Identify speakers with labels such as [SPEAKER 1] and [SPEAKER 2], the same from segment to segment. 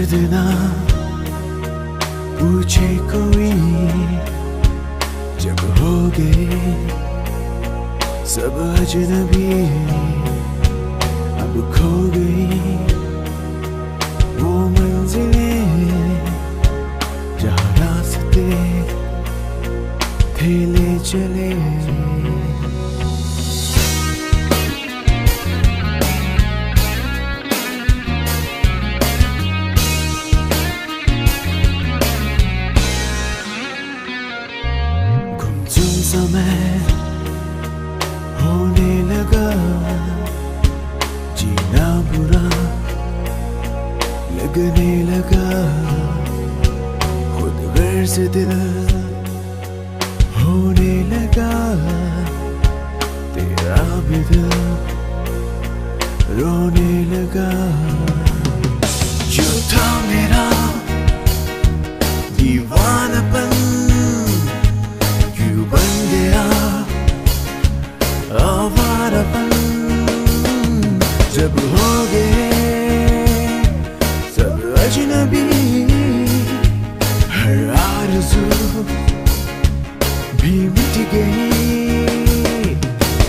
[SPEAKER 1] दर्द ना पूछे कोई, जब हो गए सब अजनबी, अब खो गई वो मंजिलें जहाँ रास्ते थे ले चले। समय होने लगा, जीना बुरा लगने लगा, खुद गर्ज दिल होने लगा, तेरा भी दिल रोने लगा। जो था मेरा दीवानापन बन गया आवारापन, जब हो गए सब अजनबी, हर आरज़ू भी मिट गई।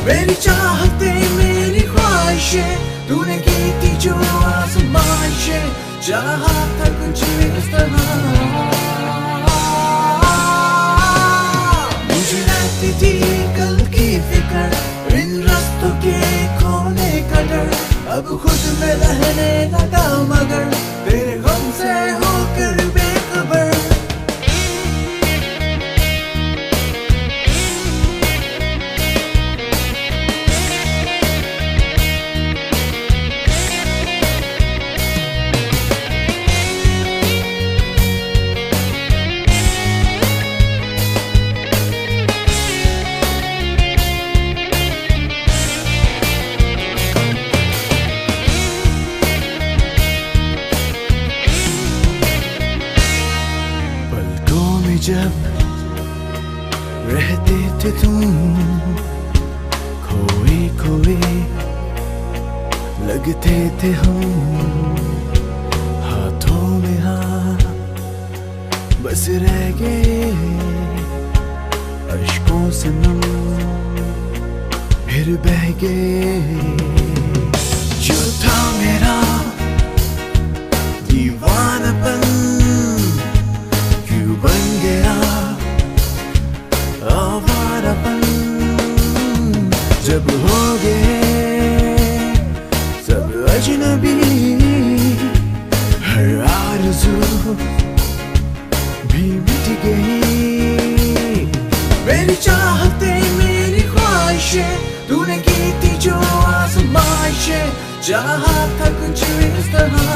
[SPEAKER 1] मेरी चाहते मेरी ख्वाहिशें तूने की थी जो आज़माइशें, चाहा था कुछ इस तरह थी कल की फिक्र, इन रास्तों के खोने का डर, अब खुद में रहने लगा मगर तेरे गम से होकर बेखबर। जब रहते थे तुम खोए खोए लगते थे हम, हाथों में हाथ बस रह गए, अश्कों से नम फिर बह गए। जो था मेरा दीवानापन बन गया आवारापन, जब हो गए सब अजनबी, हर आरज़ू भी मिट गई। मेरी चाहते मेरी ख्वाहिशें तूने की थी जो आज़माइशें, चाहा था कुछ इस तरह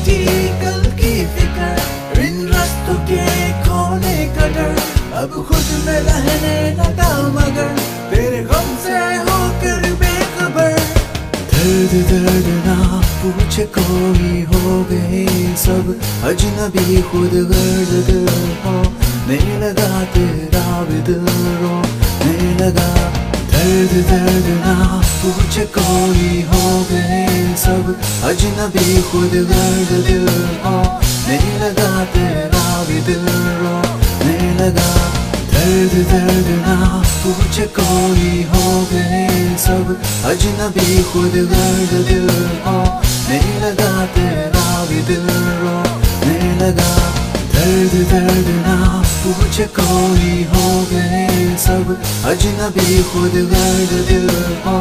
[SPEAKER 1] थी कल की फिक्र, इन रास्तों के खोने का डर, अब खुद में रहने लगा मगर तेरे गम से होकर बेखबर। दर्द दर्द ना पूछे कोई, हो गए सब अजनबी, खुद गर्ज दिल होने लगा, तेरा भी दिल रोने लगा। दर्द दर्द ना पूछे कोई, हो गए सब अजनबी, खुद गर्ज दिल होने लगा, तेरा भी दिल रोने लगा। दर्द दर्द ना पूछे कोई, हो गए सब अजनबी, खुद गर्ज दिल होने लगा, तेरा भी दिल रोने लगा। दर्द दर्द ना पूछे कोई, हो गए सब अजनबी, खुद गर्ज दिल हो